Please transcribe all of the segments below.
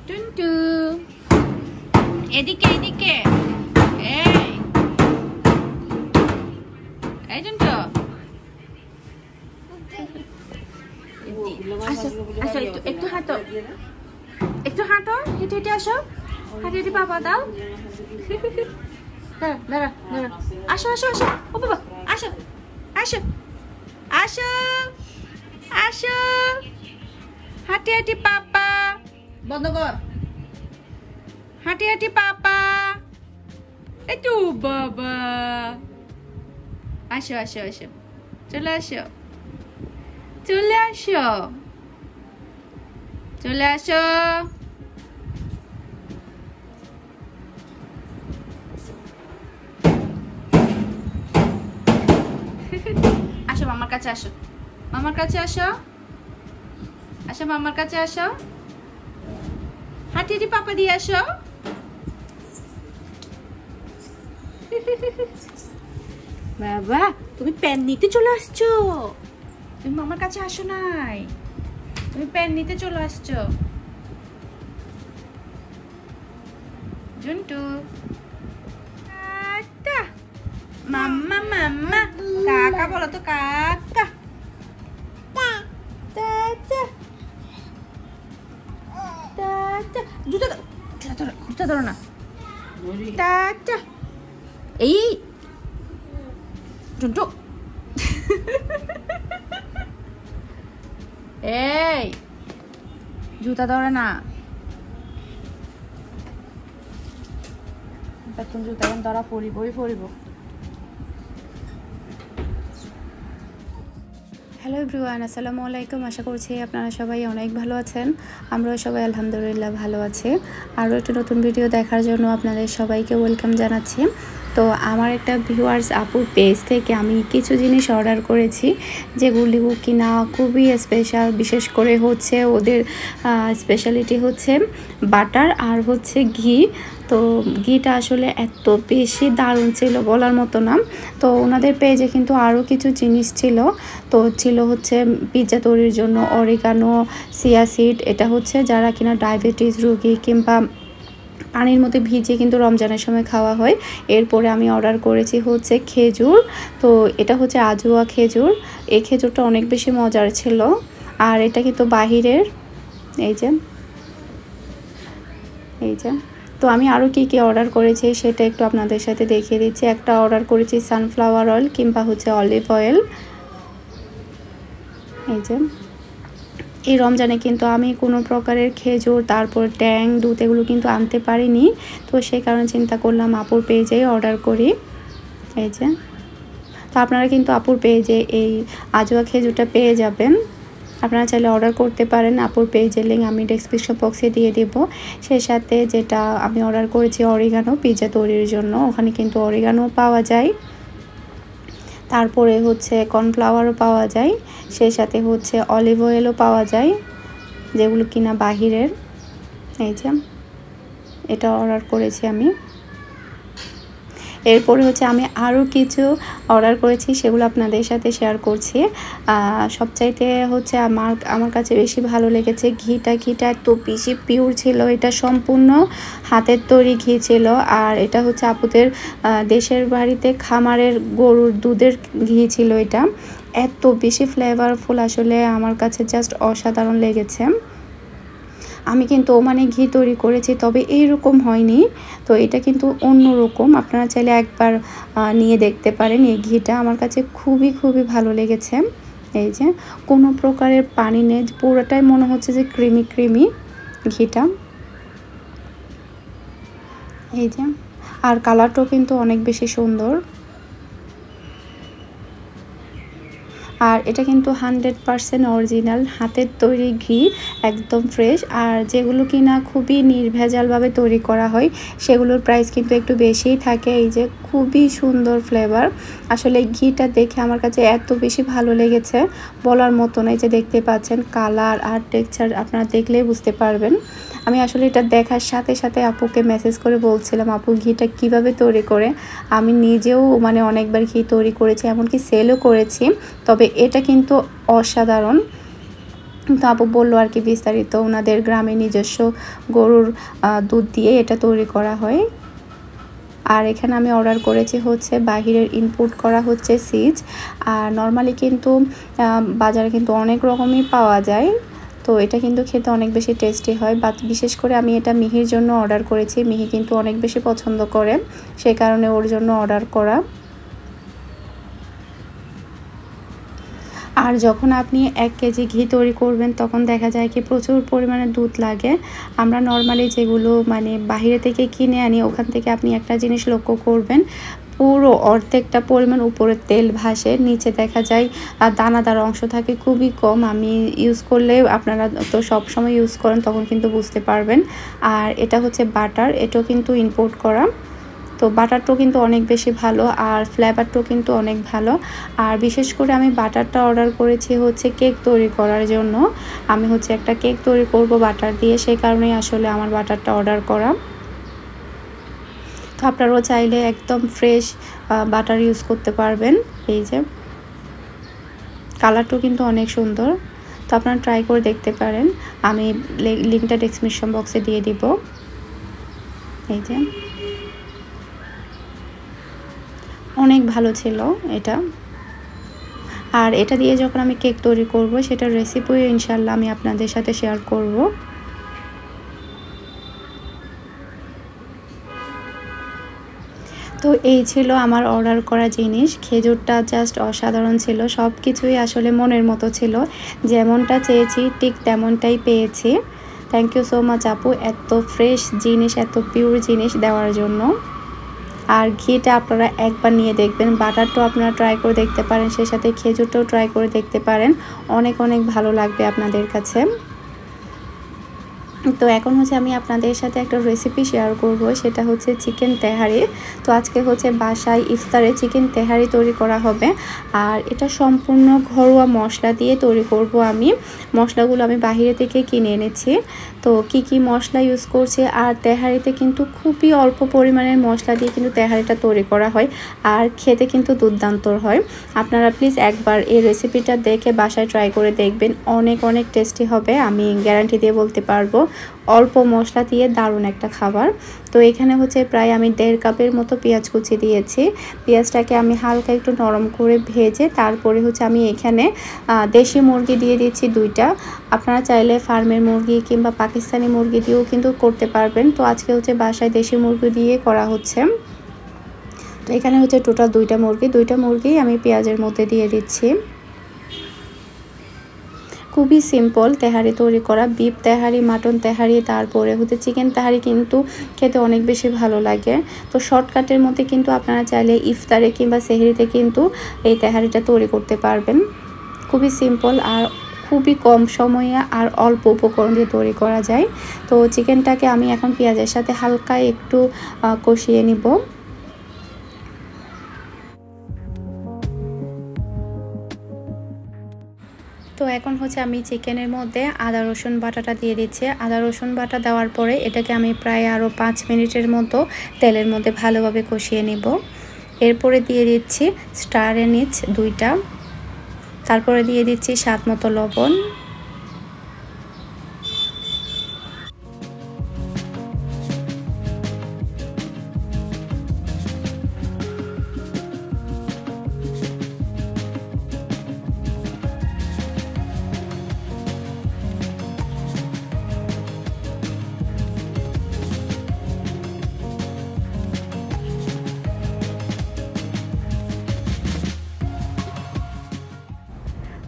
টুনটু এদিকে এদিকে এই এই টুনটু আসো একটু হাঁটো হেঁটে হেঁটে আসো হাঁটে হেঁটে বাবা দাও দাঁড়া আসো আসো আসো ও বাবা আসো আসো আসো আসো হাঁটি হাঁটি পাপা বন্ধ কর হাঁটি হাঁটি পাপা একটু বাবা আসো আসো আসো চলে আসো চলে আসো চলে আসো আসো মামার কাছে আসো মামার কাছে আসো আসো মামার কাছে আসো হাঁটি হাঁটি পাপা দিয়ে আসো বাবা তুমি পেন নিতে চলে আসছো তুমি মামার কাছে আসো নাই তুমি পেন নিতে চলে আসছো জুন্টু মাম্মা মাম্মা কাকা বলো তো কাকা জুতা ধরো না এই জুন্টু এই জুতা ধরে না এখন জুতা এখন ধরা ফরিবই ফরিব হ্যালো এভরিওয়ান, আসসালামু আলাইকুম। আশা করছি আপনারা সবাই অনেক ভালো আছেন। আমরাও সবাই আলহামদুলিল্লাহ ভালো আছি। আরও একটা নতুন ভিডিও দেখার জন্য আপনাদের সবাইকে ওয়েলকাম জানাচ্ছি। তো আমার একটা ভিউয়ার্স আপুর পেজ থেকে আমি কিছু জিনিস অর্ডার করেছি, যেগুলি কিনা খুবই স্পেশাল। বিশেষ করে হচ্ছে ওদের স্পেশালিটি হচ্ছে বাটার আর হচ্ছে ঘি। তো ঘিটা আসলে এত বেশি দারুণ ছিল বলার মতো না। তো ওনাদের পেজে কিন্তু আরও কিছু জিনিস ছিল। তো ছিল হচ্ছে পিৎজা তৈরির জন্য অরিগানো, চিয়া সিড। এটা হচ্ছে যারা কিনা ডায়াবেটিস রোগী কিংবা পানির মধ্যে ভিজিয়ে কিন্তু রমজানের সময় খাওয়া হয়। এরপরে আমি অর্ডার করেছি হচ্ছে খেজুর। তো এটা হচ্ছে আজওয়া খেজুর। এই খেজুরটা অনেক বেশি মজার ছিল। আর এটা কিন্তু বাহিরের এই যে তো আমি আরও কী অর্ডার করেছি সেটা একটু আপনাদের সাথে দেখিয়ে দিচ্ছি। একটা অর্ডার করেছি সানফ্লাওয়ার অয়েল কিংবা হচ্ছে অলিভ অয়েল। এই রমজানে কিন্তু আমি কোনো প্রকারের খেজুর, তারপর ট্যাং, দুধ এগুলো কিন্তু আনতে পারিনি। তো সেই কারণে চিন্তা করলাম আপুর পেজেই অর্ডার করি। তো আপনারা কিন্তু আপুর পেজে এই আজওয়া খেজুরটা পেয়ে যাবেন। আপনারা চাইলে অর্ডার করতে পারেন। আপুর পেজের লিঙ্ক আমি ডেসক্রিপশন বক্সে দিয়ে দেব। সেই সাথে যেটা আমি অর্ডার করেছি অরিগানো পিৎজা তৈরির জন্য, ওখানে কিন্তু অরিগানো পাওয়া যায়। তারপরে হচ্ছে কর্নফ্লাওয়ারও পাওয়া যায়। সেই সাথে হচ্ছে অলিভ অয়েলও পাওয়া যায়, যেগুলো কিনা বাহিরের। এটা অর্ডার করেছি আমি। এরপরে হচ্ছে আমি আরও কিছু অর্ডার করেছি, সেগুলো আপনাদের সাথে শেয়ার করছি। সবচাইতে হচ্ছে আমার কাছে বেশি ভালো লেগেছে ঘিটা এত বেশি পিওর ছিল। এটা সম্পূর্ণ হাতের তৈরি ঘি ছিল। আর এটা হচ্ছে আপুদের দেশের বাড়িতে খামারের গরুর দুধের ঘি ছিল। এটা এত বেশি ফ্লেভারফুল, আসলে আমার কাছে জাস্ট অসাধারণ লেগেছে। আমি কিন্তু ওমানে ঘি তৈরি করেছি, তবে এইরকম হয়নি। তো এটা কিন্তু অন্য রকম। আপনারা চাইলে একবার নিয়ে দেখতে পারেন। এই ঘিটা আমার কাছে খুবই ভালো লেগেছে। এই যে কোনো প্রকারের পানি নেই, পুরোটাই মনে হচ্ছে যে ক্রিমি ঘিটা। এই যে আর কালারটাও কিন্তু অনেক বেশি সুন্দর। আর এটা কিন্তু 100% অরিজিনাল হাতের তৈরি ঘি, একদম ফ্রেশ। আর যেগুলো কিনা খুবই নির্ভেজালভাবে তৈরি করা হয় সেগুলোর প্রাইস কিন্তু একটু বেশিই থাকে। এই যে খুবই সুন্দর ফ্লেভার, আসলে ঘিটা দেখে আমার কাছে এত বেশি ভালো লেগেছে বলার মতো না। এই যে দেখতে পাচ্ছেন কালার আর টেক্সচার, আপনারা দেখলেই বুঝতে পারবেন। আমি আসলে এটা দেখার সাথে সাথে আপুকে মেসেজ করে বলছিলাম, আপু ঘিটা কিভাবে তৈরি করে। আমি নিজেও মানে অনেকবার ঘি তৈরি করেছি, এমনকি সেলও করেছি, তবে এটা কিন্তু অসাধারণ। তো আপু বললো আর কি বিস্তারিত, ওনাদের গ্রামে নিজস্ব গরুর দুধ দিয়ে এটা তৈরি করা হয়। আর এখানে আমি অর্ডার করেছি হচ্ছে বাহিরের ইনপুট করা হচ্ছে সিজ। আর নর্মালি কিন্তু বাজারে কিন্তু অনেক রকমই পাওয়া যায়, তো এটা কিন্তু খেতে অনেক বেশি টেস্টি হয়। বাট বিশেষ করে আমি এটা মিহির জন্য অর্ডার করেছি, মিহি কিন্তু অনেক বেশি পছন্দ করে, সেই কারণে ওর জন্য অর্ডার করা। আর যখন আপনি 1 কেজি ঘি তৈরি করবেন তখন দেখা যায় কি প্রচুর পরিমাণে দুধ লাগে। আমরা নর্মালি যেগুলো মানে বাইরে থেকে কিনে আনি ওখান থেকে আপনি একটা জিনিস লক্ষ্য করবেন, পুরো অর্ধেকটা পরিমাণ উপরে তেল ভাসে, নিচে দেখা যায় দানাদার অংশ থাকে খুবই কম। আমি ইউজ করলে, আপনারা তো সব সময় ইউজ করেন, তখন কিন্তু বুঝতে পারবেন। আর এটা হচ্ছে বাটার, এটাও কিন্তু ইম্পোর্ট করা। তো বাটারটাও কিন্তু অনেক বেশি ভালো আর ফ্লেভারটাও কিন্তু অনেক ভালো। আর বিশেষ করে আমি বাটারটা অর্ডার করেছি হচ্ছে কেক তৈরি করার জন্য। আমি হচ্ছে একটা কেক তৈরি করব বাটার দিয়ে, সেই কারণেই আসলে আমার বাটারটা অর্ডার করা। তো আপনারাও চাইলে একদম ফ্রেশ বাটার ইউজ করতে পারবেন। এই যে কালারটাও কিন্তু অনেক সুন্দর, তো আপনারা ট্রাই করে দেখতে পারেন। আমি লিঙ্কটা ডেসক্রিপশন বক্সে দিয়ে দিব। এই যে অনেক ভালো ছিল এটা। আর এটা দিয়ে যখন আমি কেক তৈরি করব সেটার রেসিপিও ইনশাল্লাহ আমি আপনাদের সাথে শেয়ার করব। তো এই ছিল আমার অর্ডার করা জিনিস। খেজুরটা জাস্ট অসাধারণ ছিল, সব কিছুই আসলে মনের মতো ছিল, যেমনটা চেয়েছি ঠিক তেমনটাই পেয়েছি। থ্যাংক ইউ সো মাচ আপু, এত ফ্রেশ জিনিস, এত পিওর জিনিস দেওয়ার জন্য। আর ঘিটা আপনারা একবার নিয়ে দেখবেন, বাটারটাও আপনারা ট্রাই করে দেখতে পারেন, সেই সাথে খেজুরটাও ট্রাই করে দেখতে পারেন, অনেক অনেক ভালো লাগবে আপনাদের কাছে। তো এখন হচ্ছে আমি আপনাদের সাথে একটা রেসিপি শেয়ার করব, সেটা হচ্ছে চিকেন তেহারি। তো আজকে হচ্ছে বাসায় ইফতারে চিকেন তেহারি তৈরি করা হবে। আর এটা সম্পূর্ণ ঘরোয়া মশলা দিয়ে তৈরি করব আমি। মশলাগুলো আমি বাইরে থেকে কিনে এনেছি। তো কি কি মশলা ইউজ করছি, আর তেহারিতে কিন্তু খুবই অল্প পরিমাণের মশলা দিয়ে কিন্তু তেহারিটা তৈরি করা হয়, আর খেতে কিন্তু দুর্দান্ত হয়। আপনারা প্লিজ একবার এই রেসিপিটা দেখে বাসায় ট্রাই করে দেখবেন, অনেক অনেক টেস্টি হবে, আমি গ্যারান্টি দিয়ে বলতে পারবো। অল্প মশলা দিয়ে দারুণ একটা খাবার। তো এখানে হচ্ছে প্রায় আমি 1.5 কাপের মতো পেঁয়াজ কুচি দিয়েছি। পেঁয়াজটাকে আমি হালকা একটু নরম করে ভেজে তারপরে হচ্ছে আমি এখানে দেশি মুরগি দিয়ে দিচ্ছি 2টা। আপনারা চাইলে ফার্মের মুরগি কিংবা পাকিস্তানি মুরগি দিয়েও কিন্তু করতে পারবেন। তো আজকে হচ্ছে বাসায় দেশি মুরগি দিয়ে করা হচ্ছে। তো এখানে হচ্ছে টোটাল 2টা মুরগি আমি পেঁয়াজের মধ্যে দিয়ে দিচ্ছি। খুবই সিম্পল তেহারি তৈরি করা, বিফ তেহারি, মাটন তেহারি, তারপরে হচ্ছে চিকেন তেহারি কিন্তু খেতে অনেক বেশি ভালো লাগে। তো শর্টকাটের মধ্যে কিন্তু আপনারা চাইলে ইফতারে কিংবা সেহরিতে কিন্তু এই তেহারিটা তৈরি করতে পারবেন। খুবই সিম্পল আর খুবই কম সময়ে আর অল্প উপকরণ দিয়ে তৈরি করা যায়। তো চিকেনটাকে আমি এখন পেঁয়াজের সাথে হালকা একটু কষিয়ে নিব। তো এখন হচ্ছে আমি চিকেনের মধ্যে আদা রসুন বাটাটা দিয়ে দিচ্ছি। আদা রসুন বাটা দেওয়ার পরে এটাকে আমি প্রায় আরও 5 মিনিটের মতো তেলের মধ্যে ভালোভাবে কষিয়ে নেব। এরপরে দিয়ে দিচ্ছি স্টার এনিজ 2টা, তারপরে দিয়ে দিচ্ছি স্বাদ মতো লবণ।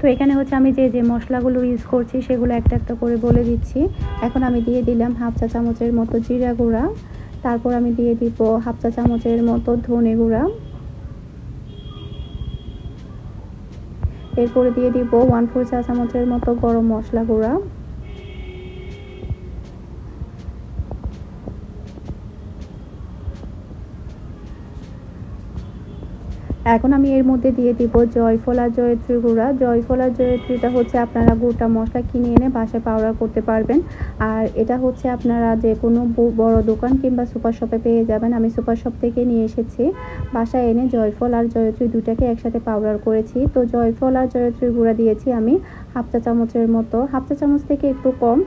তো এখানে হচ্ছে আমি যে মশলাগুলো ইউজ করছি সেগুলো একটা একটা করে বলে দিচ্ছি। এখন আমি দিয়ে দিলাম 1/2 চা চামচের মতো জিরা গুঁড়া, তারপর আমি দিয়ে দিব 1/2 চা চামচের মতো ধনে গুঁড়া, এরপরে দিয়ে দিব 1/4 চা চামচের মতো গরম মশলা গুঁড়া। এখন আমি এর মধ্যে দিয়ে দিব জয়ফল আর জয়ত্রী গুঁড়া। জয়ফল আর জয়ত্রীটা হচ্ছে আপনারা গোটা মশলা কিনে এনে বাসায় পাউডার করতে পারবেন, আর এটা হচ্ছে আপনারা যে কোনো বড় দোকান কিংবা সুপার শপে পেয়ে যাবেন। আমি সুপার শপ থেকে নিয়ে এসেছি, বাসায় এনে জয়ফল আর জয়ত্রী দুটাকে একসাথে পাউডার করেছি। তো জয়ফল আর জয়ত্রীর গুঁড়া দিয়েছি আমি 1/2 চা চামচের মতো, 1/2 চা চামচ থেকে একটু কম,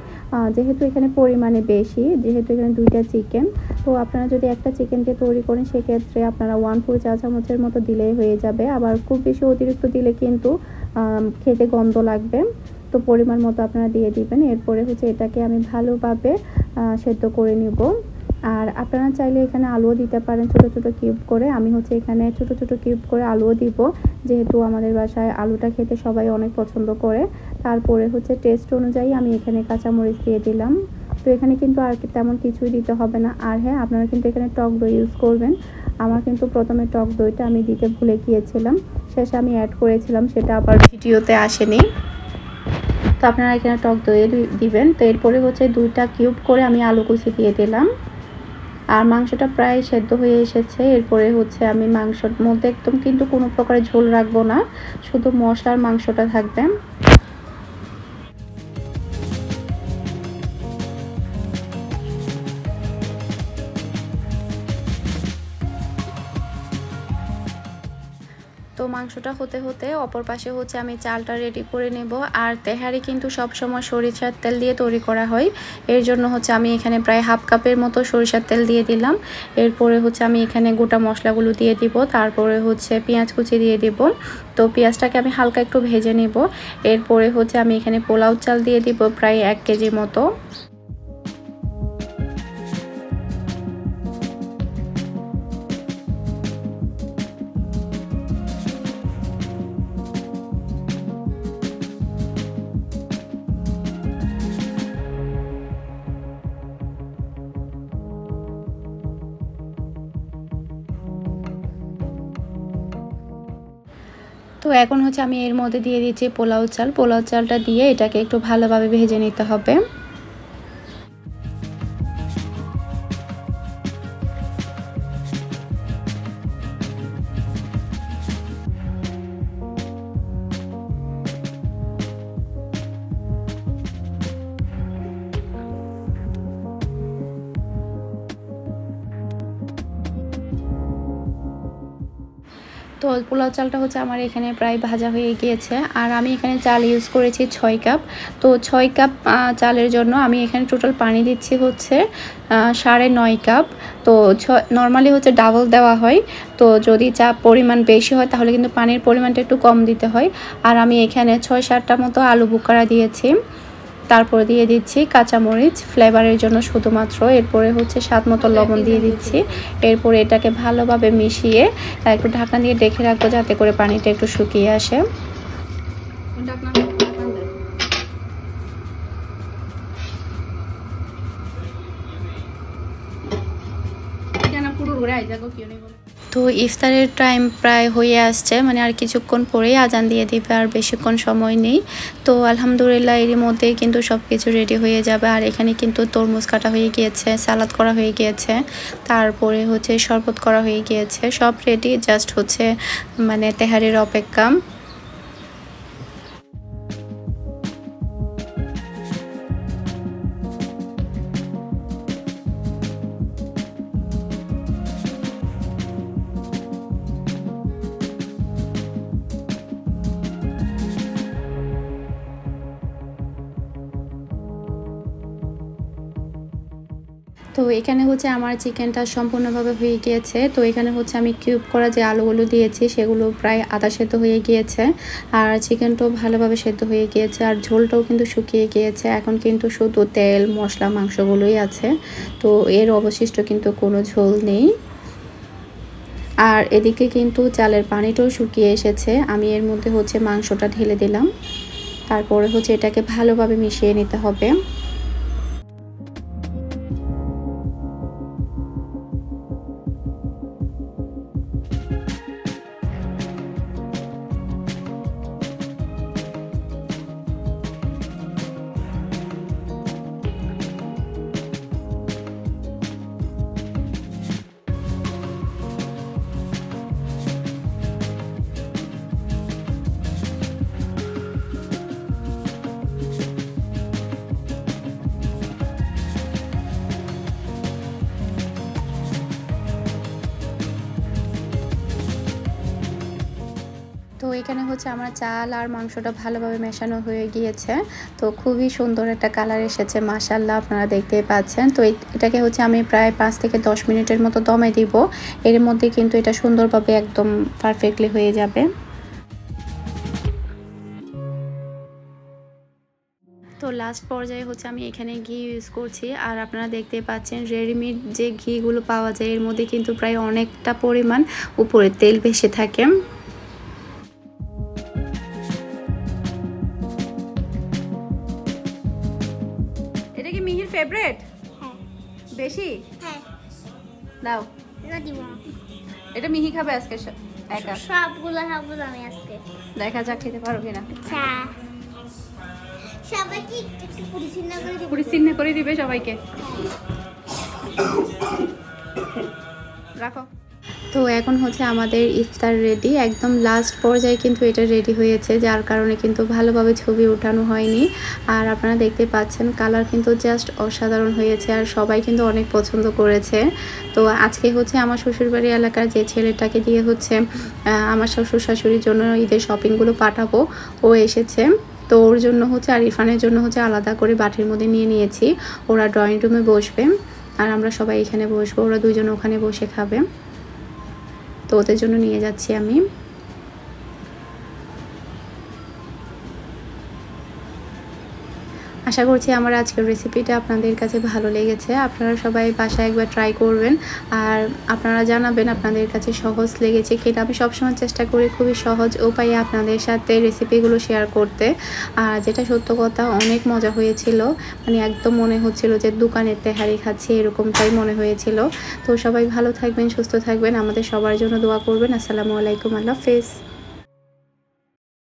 যেহেতু এখানে পরিমাণে বেশি, যেহেতু এখানে 2টা চিকেন। তো আপনারা যদি একটা চিকেনকে তৈরি করেন সেক্ষেত্রে আপনারা 1/4 চা চামচের মতো দিলেই হয়ে যাবে। আবার খুব বেশি অতিরিক্ত দিলে কিন্তু খেতে গন্ধ লাগবে, তো পরিমাণ মতো আপনারা দিয়ে দিবেন। এরপরে হচ্ছে এটাকে আমি ভালোভাবে সেদ্ধ করে নিব। আর আপনারা চাইলে এখানে আলুও দিতে পারেন ছোট ছোট কিউব করে। আমি হচ্ছে এখানে ছোট ছোট কিউব করে আলুও দিব, যেহেতু আমাদের বাসায় আলুটা খেতে সবাই অনেক পছন্দ করে। তারপরে হচ্ছে টেস্ট অনুযায়ী আমি এখানে কাঁচামরিচ দিয়ে দিলাম। তো এখানে কিন্তু আর তেমন কিছুই দিতে হবে না। আর হ্যাঁ, আপনারা কিন্তু এখানে টক দই ইউজ করবেন। আমার কিন্তু প্রথমে টক দইটা আমি দিতে ভুলে গিয়েছিলাম, শেষে আমি অ্যাড করেছিলাম, সেটা আবার ভিডিওতে আসেনি। তো আপনারা এখানে টক দই দিবেন। তো এরপরে হচ্ছে 2টা কিউব করে আমি আলু কুচি দিয়ে দিলাম। আর মাংসটা প্রায় সেদ্ধ হয়ে এসেছে। এরপরে হচ্ছে আমি মাংসর মধ্যে একদম কিন্তু কোনো প্রকার ঝোল রাখবো না, শুধু মশলার মাংসটা থাকবে। তো মাংসটা হতে হতে অপর পাশে হচ্ছে আমি চালটা রেডি করে নেব। আর তেহারি কিন্তু সবসময় সরিষার তেল দিয়ে তৈরি করা হয়, এর জন্য হচ্ছে আমি এখানে প্রায় 1/2 কাপের মতো সরিষার তেল দিয়ে দিলাম। এরপরে হচ্ছে আমি এখানে গোটা মশলাগুলো দিয়ে দিব, তারপরে হচ্ছে পেঁয়াজ কুচি দিয়ে দিব। তো পেঁয়াজটাকে আমি হালকা একটু ভেজে নেব। এরপরে হচ্ছে আমি এখানে পোলাও চাল দিয়ে দিব প্রায় 1 কেজি মতো। তো এখন হচ্ছে আমি এর মধ্যে দিয়ে দিচ্ছি পোলাও চাল। পোলাও চালটা দিয়ে এটাকে একটু ভালোভাবে ভেজে নিতে হবে। তো পোলাও চালটা হচ্ছে আমার এখানে প্রায় ভাজা হয়ে গিয়েছে। আর আমি এখানে চাল ইউজ করেছি 6 কাপ। তো 6 কাপ চালের জন্য আমি এখানে টোটাল পানি দিচ্ছি হচ্ছে 9.5 কাপ। তো নর্মালি হচ্ছে ডাবল দেওয়া হয়, তো যদি চা পরিমাণ বেশি হয় তাহলে কিন্তু পানির পরিমাণটা একটু কম দিতে হয়। আর আমি এখানে 6-7টা মতো আলু বোখারা দিয়েছি। তারপর দিয়ে দিচ্ছি কাঁচামরিচ ফ্লেভারের জন্য শুধুমাত্র। এরপরে হচ্ছে স্বাদ মতো লবণ দিয়ে দিচ্ছি। এরপরে এটাকে ভালোভাবে মিশিয়ে একটু ঢাকনা দিয়ে ঢেকে রাখবো, যাতে করে পানিটা একটু শুকিয়ে আসে। তো ইফতারের টাইম প্রায় হয়ে আসছে, মানে আর কিছুক্ষণ পরেই আজান দিয়ে দিবে, আর বেশিক্ষণ সময় নেই। তো আলহামদুলিল্লাহ এরই মধ্যে কিন্তু সব কিছু রেডি হয়ে যাবে। আর এখানে কিন্তু তরমুজ কাটা হয়ে গিয়েছে, সালাদ করা হয়ে গিয়েছে, তারপরে হচ্ছে শরবত করা হয়ে গিয়েছে, সব রেডি, জাস্ট হচ্ছে মানে তেহারির অপেক্ষা। তো এখানে হচ্ছে আমার চিকেনটা সম্পূর্ণভাবে হয়ে গিয়েছে। তো এখানে হচ্ছে আমি কিউব করা যে আলুগুলো দিয়েছি সেগুলো প্রায় আধা সেদ্ধ হয়ে গিয়েছে, আর চিকেনটাও ভালোভাবে সেদ্ধ হয়ে গিয়েছে, আর ঝোলটাও কিন্তু শুকিয়ে গিয়েছে। এখন কিন্তু শুধু তেল মশলা মাংসগুলোই আছে, তো এর অবশিষ্ট কিন্তু কোনো ঝোল নেই। আর এদিকে কিন্তু চালের পানিটাও শুকিয়ে এসেছে। আমি এর মধ্যে হচ্ছে মাংসটা ঢেলে দিলাম, তারপরে হচ্ছে এটাকে ভালোভাবে মিশিয়ে নিতে হবে। এখানে হচ্ছে আমার চাল আর মাংসটা ভালোভাবে মেশানো হয়ে গিয়েছে। তো খুবই সুন্দর একটা কালার এসেছে মাশাআল্লাহ, আপনারা দেখতেই পাচ্ছেন। তো এটাকে হচ্ছে আমি প্রায় 5 থেকে 10 মিনিটের মতো দমে দিব। এর মধ্যে কিন্তু এটা সুন্দরভাবে একদম পারফেক্টলি হয়ে যাবে। তো লাস্ট পর্যায়ে হচ্ছে আমি এখানে ঘি ইউজ করছি। আর আপনারা দেখতে পাচ্ছেন রেডিমেড যে ঘিগুলো পাওয়া যায় এর মধ্যে কিন্তু প্রায় অনেকটা পরিমাণ উপরে তেল ভেসে থাকে। এটা কি মিহির ফেভারিট? হ্যাঁ। বেশি? হ্যাঁ। দাও। না দিব না। এটা মিহি খাবে আজকে একা? সবগুলো আমি আজকে। দেখা যাক খেতে পারো কিনা। আচ্ছা। সবাইকে একটু পরিচ্ছন্ন করে দিবে। পরিচ্ছন্ন করে দিবে সবাইকে। রাখো। তো এখন হচ্ছে আমাদের ইফতার রেডি, একদম লাস্ট পর্যায়ে কিন্তু এটা রেডি হয়েছে, যার কারণে কিন্তু ভালোভাবে ছবি ওঠানো হয়নি। আর আপনারা দেখতে পাচ্ছেন কালার কিন্তু জাস্ট অসাধারণ হয়েছে আর সবাই কিন্তু অনেক পছন্দ করেছে। তো আজকে হচ্ছে আমার শ্বশুরবাড়ি এলাকার যে ছেলেটাকে দিয়ে হচ্ছে আমার শ্বশুর শাশুড়ির জন্য ঈদের শপিংগুলো পাঠাবো, ও এসেছে। তো ওর জন্য হচ্ছে আর ইরফানের জন্য হচ্ছে আলাদা করে বাটির মধ্যে নিয়ে নিয়েছি। ওরা ড্রয়িং রুমে বসবে আর আমরা সবাই এখানে বসবো, ওরা দুজন ওখানে বসে খাবে। তো ওদের জন্য নিয়ে যাচ্ছি আমি। আশা করছি আমার আজকের রেসিপিটা আপনাদের কাছে ভালো লেগেছে। আপনারা সবাই বাসায় একবার ট্রাই করবেন আর আপনারা জানাবেন আপনাদের কাছে সহজ লেগেছে কিনা। আমি সবসময় চেষ্টা করি খুবই সহজ উপায়ে আপনাদের সাথে রেসিপিগুলো শেয়ার করতে। আর যেটা সত্য কথা, অনেক মজা হয়েছিল, মানে একদম মনে হচ্ছিল যে দোকানের তেহারি খাচ্ছি, এরকমটাই মনে হয়েছিল। তো সবাই ভালো থাকবেন, সুস্থ থাকবেন, আমাদের সবার জন্য দোয়া করবেন। আসসালামু আলাইকুম, আল্লাহ হাফেজ।